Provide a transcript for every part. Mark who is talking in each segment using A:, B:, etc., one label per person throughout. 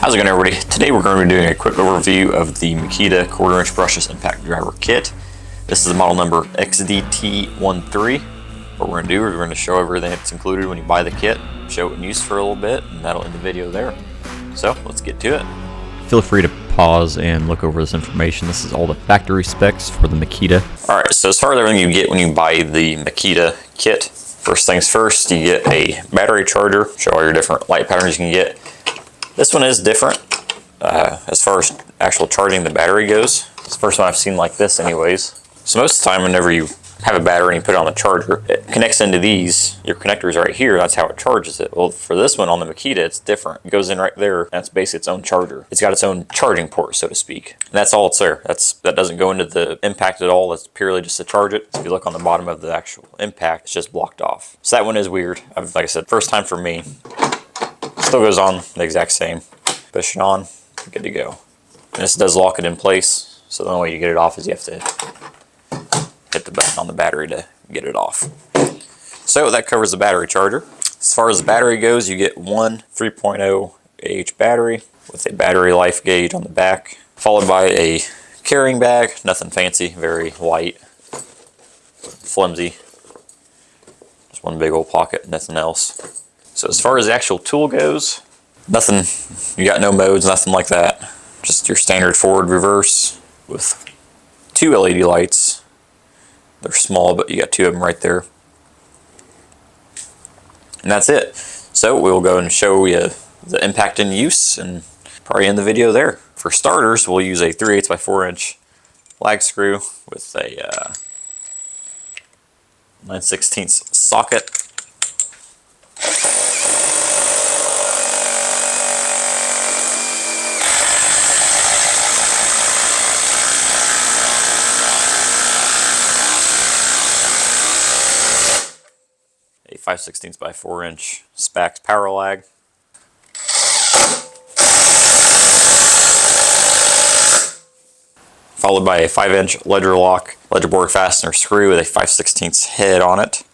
A: How's it going, everybody? Today we're going to be doing a quick overview of the Makita 1/4" brushless impact driver kit. This is the model number XDT13. What we're going to do is we're going to show everything that's included when you buy the kit, show it in use for a little bit, and that'll end the video there. So let's get to it. Feel free to pause and look over this information. This is all the factory specs for the Makita. Alright, so as far as everything you get when you buy the Makita kit, first things first, you get a battery charger, show all your different light patterns you can get. This one is different as far as actual charging the battery goes. It's the first one I've seen like this anyways. So most of the time whenever you have a battery and you put it on the charger, it connects into these, your connectors right here, that's how it charges it. Well, for this one on the Makita, it's different. It goes in right there, and it's basically its own charger. It's got its own charging port, so to speak. And that's all it's there. That doesn't go into the impact at all. It's purely just to charge it. So if you look on the bottom of the actual impact, it's just blocked off. So that one is weird. Like I said, first time for me. Still goes on the exact same. Push it on, good to go. And this does lock it in place, so the only way you get it off is you have to hit the button on the battery to get it off. So that covers the battery charger. As far as the battery goes, you get one 3.0 AH battery with a battery life gauge on the back, followed by a carrying bag. Nothing fancy, very light, flimsy. Just one big old pocket, nothing else. So as far as the actual tool goes, nothing, you got no modes, nothing like that. Just your standard forward reverse with two LED lights. They're small, but you got two of them right there. And that's it. So we'll go and show you the impact in use and probably end the video there. For starters, we'll use a 3/8 by 4" lag screw with a 9/16 socket. A 5/16 by 4" Spax power lag. Followed by a 5" ledger lock, ledger board fastener screw with a 5/16 head on it.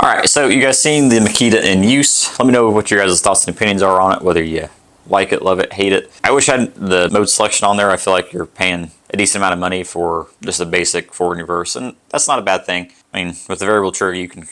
A: Alright, so you guys seen the Makita in use. Let me know what your guys' thoughts and opinions are on it, whether you like it, love it, hate it. I wish I had the mode selection on there. I feel like you're paying a decent amount of money for just a basic forward and reverse, and that's not a bad thing. I mean, with the variable trigger, you can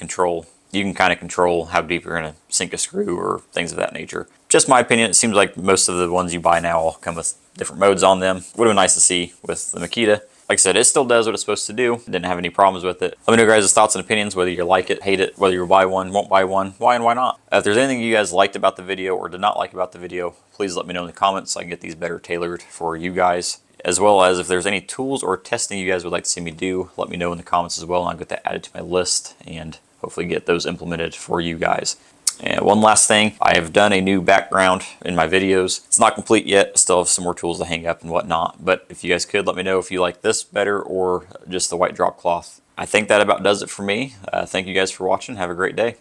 A: kind of control how deep you're going to sink a screw or things of that nature. Just my opinion, it seems like most of the ones you buy now all come with different modes on them. Would have been nice to see with the Makita. Like I said, it still does what it's supposed to do. Didn't have any problems with it. Let me know guys' thoughts and opinions, whether you like it, hate it, whether you buy one, won't buy one, why and why not. If there's anything you guys liked about the video or did not like about the video, please let me know in the comments so I can get these better tailored for you guys. As well as if there's any tools or testing you guys would like to see me do, let me know in the comments as well, and I'll get that added to my list and hopefully get those implemented for you guys. And one last thing, I have done a new background in my videos. It's not complete yet, I still have some more tools to hang up and whatnot, but if you guys could, let me know if you like this better or just the white drop cloth. I think that about does it for me. Thank you guys for watching. Have a great day.